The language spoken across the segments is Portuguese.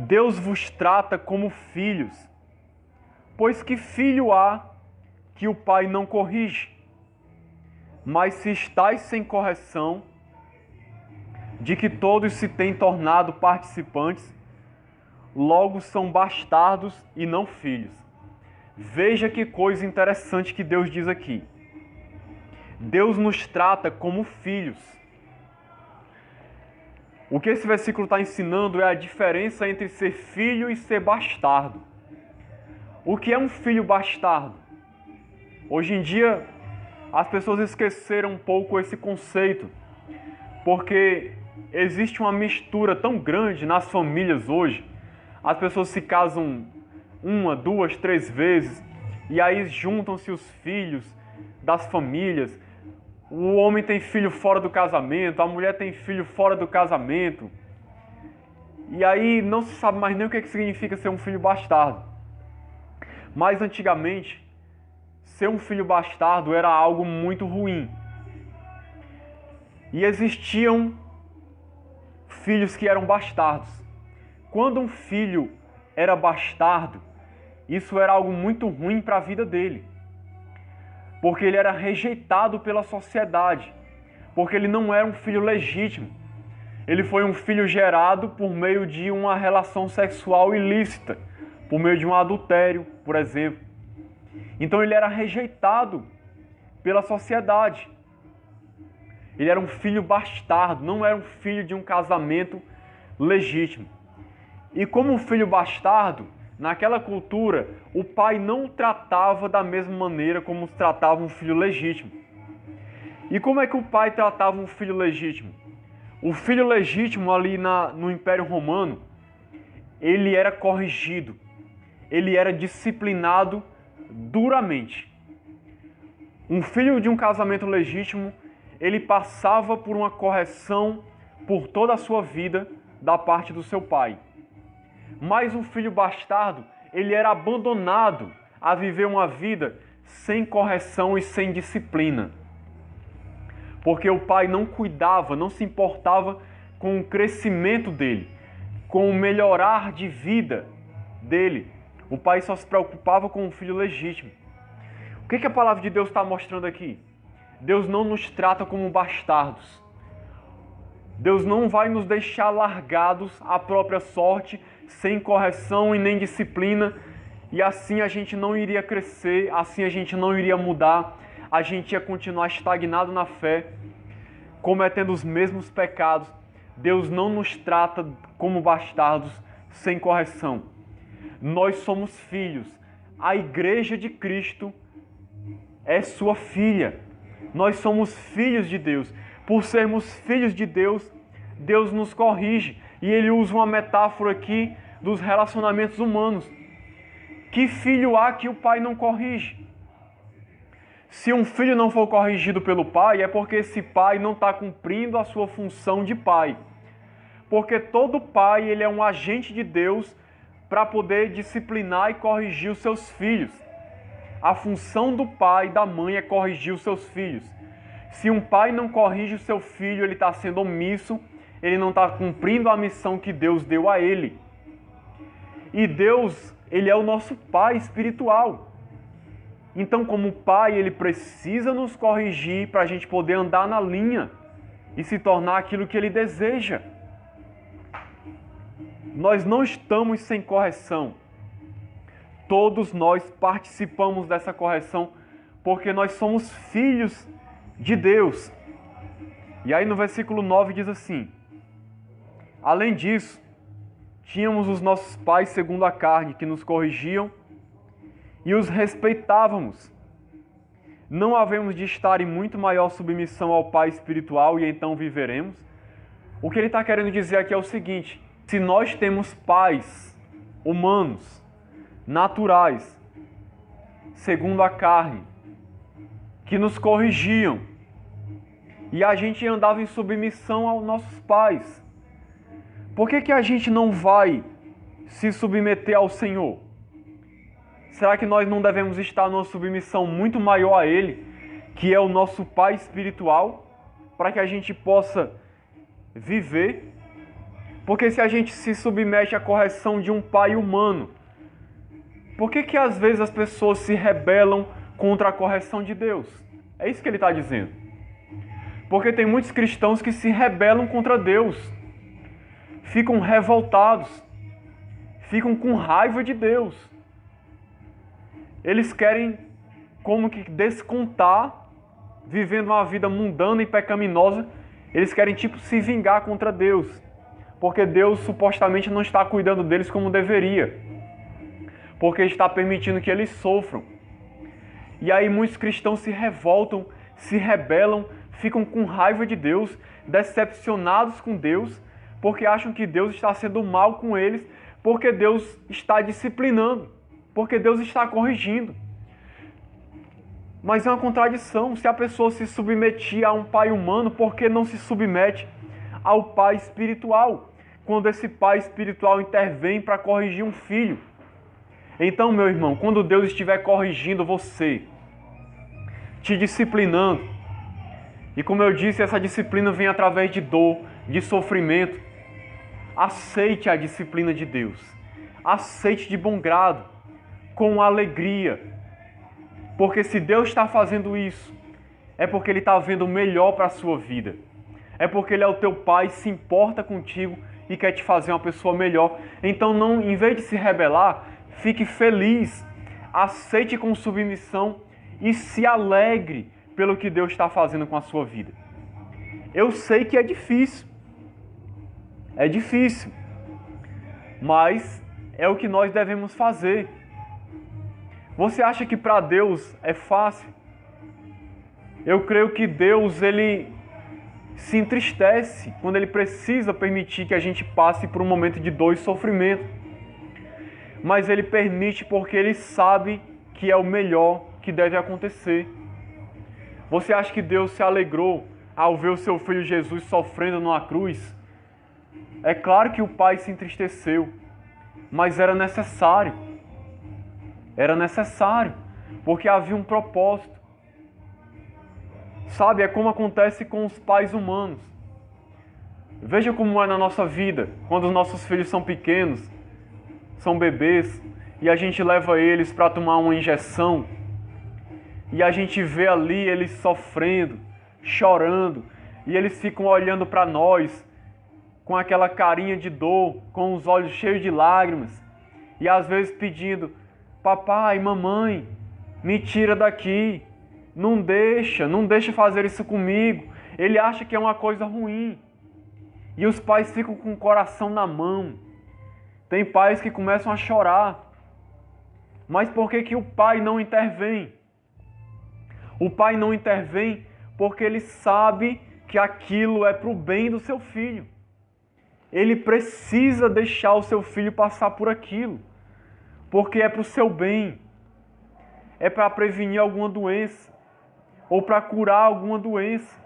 Deus vos trata como filhos, pois que filho há que o pai não corrige? Mas se estáis sem correção, de que todos se têm tornado participantes, logo são bastardos e não filhos. Veja que coisa interessante que Deus diz aqui. Deus nos trata como filhos. O que esse versículo está ensinando é a diferença entre ser filho e ser bastardo. O que é um filho bastardo? Hoje em dia, as pessoas esqueceram um pouco esse conceito, porque existe uma mistura tão grande nas famílias hoje. As pessoas se casam 1, 2, 3 vezes, e aí juntam-se os filhos das famílias. O homem tem filho fora do casamento, a mulher tem filho fora do casamento. E aí não se sabe mais nem o que significa ser um filho bastardo. Mas antigamente, ser um filho bastardo era algo muito ruim. E existiam filhos que eram bastardos. Quando um filho era bastardo, isso era algo muito ruim para a vida dele. Porque ele era rejeitado pela sociedade. Porque ele não era um filho legítimo. Ele foi um filho gerado por meio de uma relação sexual ilícita, por meio de um adultério, por exemplo. Então ele era rejeitado pela sociedade. Ele era um filho bastardo, não era um filho de um casamento legítimo. E como um filho bastardo, naquela cultura, o pai não o tratava da mesma maneira como tratava um filho legítimo. E como é que o pai tratava um filho legítimo? O filho legítimo ali no Império Romano, ele era corrigido, ele era disciplinado duramente. Um filho de um casamento legítimo, ele passava por uma correção por toda a sua vida da parte do seu pai. Mas um filho bastardo, ele era abandonado a viver uma vida sem correção e sem disciplina. Porque o pai não cuidava, não se importava com o crescimento dele, com o melhorar de vida dele. O pai só se preocupava com o filho legítimo. O que a palavra de Deus está mostrando aqui? Deus não nos trata como bastardos. Deus não vai nos deixar largados à própria sorte, sem correção e nem disciplina, e assim a gente não iria crescer, assim a gente não iria mudar, a gente ia continuar estagnado na fé, cometendo os mesmos pecados. Deus não nos trata como bastardos sem correção. Nós somos filhos. A igreja de Cristo é sua filha. Nós somos filhos de Deus. Por sermos filhos de Deus, Deus nos corrige. E ele usa uma metáfora aqui dos relacionamentos humanos. Que filho há que o pai não corrige? Se um filho não for corrigido pelo pai, é porque esse pai não está cumprindo a sua função de pai. Porque todo pai, ele é um agente de Deus para poder disciplinar e corrigir os seus filhos. A função do pai e da mãe é corrigir os seus filhos. Se um pai não corrige o seu filho, ele está sendo omisso, ele não está cumprindo a missão que Deus deu a ele. E Deus, ele é o nosso pai espiritual. Então, como pai, ele precisa nos corrigir para a gente poder andar na linha e se tornar aquilo que ele deseja. Nós não estamos sem correção. Todos nós participamos dessa correção porque nós somos filhos de Deus. E aí no versículo 9 diz assim: além disso, tínhamos os nossos pais segundo a carne que nos corrigiam e os respeitávamos. Não havemos de estar em muito maior submissão ao Pai espiritual e então viveremos? O que ele está querendo dizer aqui é o seguinte: se nós temos pais humanos, naturais, segundo a carne, que nos corrigiam, e a gente andava em submissão aos nossos pais, por que a gente não vai se submeter ao Senhor? Será que nós não devemos estar numa submissão muito maior a Ele, que é o nosso Pai espiritual, para que a gente possa viver? Porque se a gente se submete à correção de um pai humano, por que às vezes as pessoas se rebelam contra a correção de Deus? É isso que ele está dizendo. Porque tem muitos cristãos que se rebelam contra Deus, ficam revoltados, ficam com raiva de Deus. Eles querem como que descontar, vivendo uma vida mundana e pecaminosa, eles querem tipo se vingar contra Deus, porque Deus supostamente não está cuidando deles como deveria, porque está permitindo que eles sofram. E aí muitos cristãos se revoltam, se rebelam, ficam com raiva de Deus, decepcionados com Deus, porque acham que Deus está sendo mal com eles, porque Deus está disciplinando, porque Deus está corrigindo. Mas é uma contradição. Se a pessoa se submetia a um pai humano, por que não se submete ao pai espiritual? Quando esse pai espiritual intervém para corrigir um filho. Então, meu irmão, quando Deus estiver corrigindo você, te disciplinando, e como eu disse, essa disciplina vem através de dor, de sofrimento, aceite a disciplina de Deus. Aceite de bom grado, com alegria. Porque se Deus está fazendo isso, é porque Ele está vendo o melhor para a sua vida. É porque Ele é o teu Pai, se importa contigo e quer te fazer uma pessoa melhor. Então, não, em vez de se rebelar, fique feliz, aceite com submissão e se alegre pelo que Deus está fazendo com a sua vida. Eu sei que é difícil, mas é o que nós devemos fazer. Você acha que para Deus é fácil? Eu creio que Deus, Ele se entristece quando Ele precisa permitir que a gente passe por um momento de dor e sofrimento. Mas Ele permite porque Ele sabe que é o melhor que deve acontecer. Você acha que Deus se alegrou ao ver o seu Filho Jesus sofrendo numa cruz? É claro que o Pai se entristeceu, mas era necessário. Era necessário, porque havia um propósito. Sabe, é como acontece com os pais humanos. Veja como é na nossa vida, quando os nossos filhos são pequenos, são bebês, e a gente leva eles para tomar uma injeção, e a gente vê ali eles sofrendo, chorando, e eles ficam olhando para nós com aquela carinha de dor, com os olhos cheios de lágrimas, e às vezes pedindo: papai, mamãe, me tira daqui, não deixa fazer isso comigo. Ele acha que é uma coisa ruim. E os pais ficam com o coração na mão. Tem pais que começam a chorar. Mas por que o pai não intervém? O pai não intervém porque ele sabe que aquilo é para o bem do seu filho. Ele precisa deixar o seu filho passar por aquilo. Porque é para o seu bem, é para prevenir alguma doença, ou para curar alguma doença.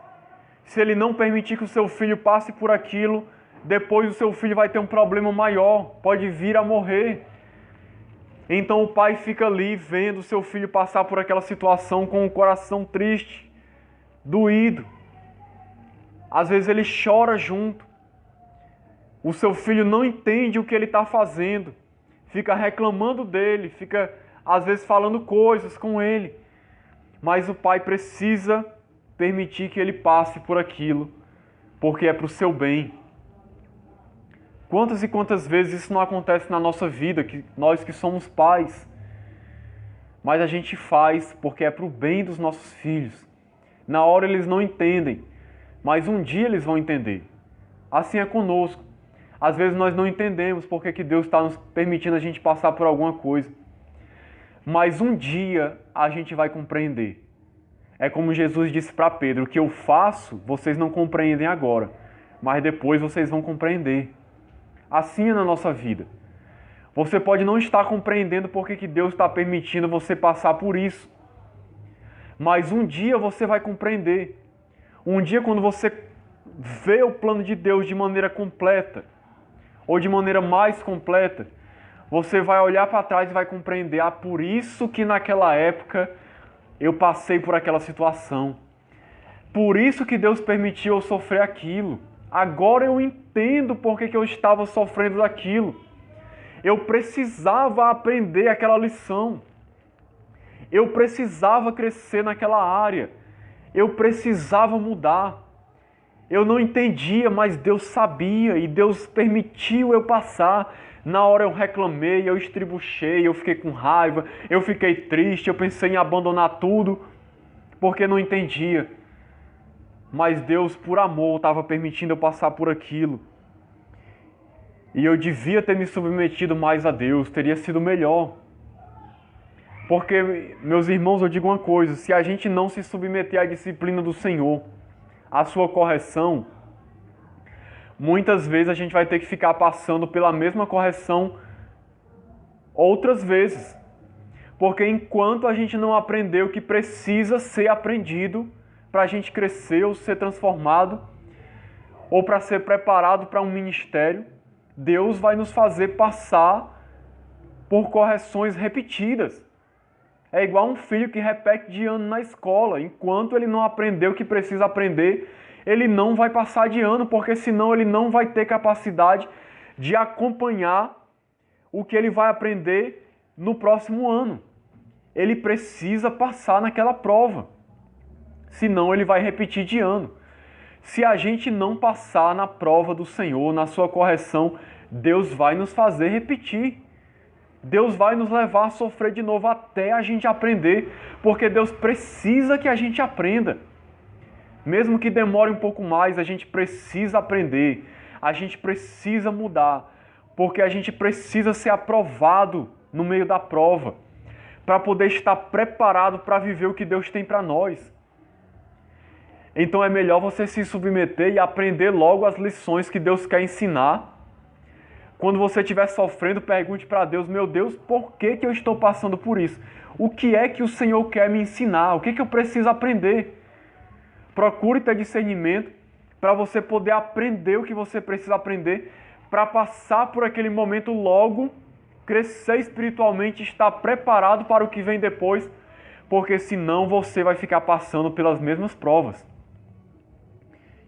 Se ele não permitir que o seu filho passe por aquilo, depois o seu filho vai ter um problema maior, pode vir a morrer. Então o pai fica ali vendo o seu filho passar por aquela situação com o coração triste, doído. Às vezes ele chora junto. O seu filho não entende o que ele está fazendo. Fica reclamando dele, fica às vezes falando coisas com ele. Mas o pai precisa permitir que ele passe por aquilo, porque é para o seu bem. Quantas e quantas vezes isso não acontece na nossa vida, que nós que somos pais, mas a gente faz porque é para o bem dos nossos filhos. Na hora eles não entendem, mas um dia eles vão entender. Assim é conosco. Às vezes nós não entendemos porque que Deus está nos permitindo a gente passar por alguma coisa. Mas um dia a gente vai compreender. É como Jesus disse para Pedro: o que eu faço, vocês não compreendem agora, mas depois vocês vão compreender. Assim é na nossa vida. Você pode não estar compreendendo porque que Deus está permitindo você passar por isso. Mas um dia você vai compreender. Um dia, quando você vê o plano de Deus de maneira completa, ou de maneira mais completa, você vai olhar para trás e vai compreender: ah, por isso que naquela época eu passei por aquela situação. Por isso que Deus permitiu eu sofrer aquilo. Agora eu entendo por que eu estava sofrendo daquilo. Eu precisava aprender aquela lição. Eu precisava crescer naquela área. Eu precisava mudar. Eu não entendia, mas Deus sabia e Deus permitiu eu passar. Na hora eu reclamei, eu estribuchei, eu fiquei com raiva, eu fiquei triste, eu pensei em abandonar tudo, porque não entendia. Mas Deus, por amor, estava permitindo eu passar por aquilo. E eu devia ter me submetido mais a Deus, teria sido melhor. Porque, meus irmãos, eu digo uma coisa, se a gente não se submeter à disciplina do Senhor, à sua correção, muitas vezes a gente vai ter que ficar passando pela mesma correção outras vezes. Porque enquanto a gente não aprender o que precisa ser aprendido para a gente crescer ou ser transformado, ou para ser preparado para um ministério, Deus vai nos fazer passar por correções repetidas. É igual um filho que repete de ano na escola. Enquanto ele não aprendeu o que precisa aprender, ele não vai passar de ano, porque senão ele não vai ter capacidade de acompanhar o que ele vai aprender no próximo ano. Ele precisa passar naquela prova, senão ele vai repetir de ano. Se a gente não passar na prova do Senhor, na sua correção, Deus vai nos fazer repetir. Deus vai nos levar a sofrer de novo até a gente aprender, porque Deus precisa que a gente aprenda. Mesmo que demore um pouco mais, a gente precisa aprender, a gente precisa mudar, porque a gente precisa ser aprovado no meio da prova, para poder estar preparado para viver o que Deus tem para nós. Então é melhor você se submeter e aprender logo as lições que Deus quer ensinar. Quando você estiver sofrendo, pergunte para Deus, meu Deus, por que eu estou passando por isso? O que é que o Senhor quer me ensinar? O que eu preciso aprender? Procure ter discernimento para você poder aprender o que você precisa aprender, para passar por aquele momento logo, crescer espiritualmente, estar preparado para o que vem depois, porque senão você vai ficar passando pelas mesmas provas.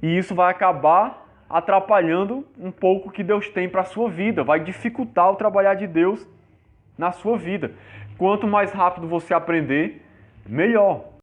E isso vai acabar atrapalhando um pouco o que Deus tem para a sua vida, vai dificultar o trabalhar de Deus na sua vida. Quanto mais rápido você aprender, melhor.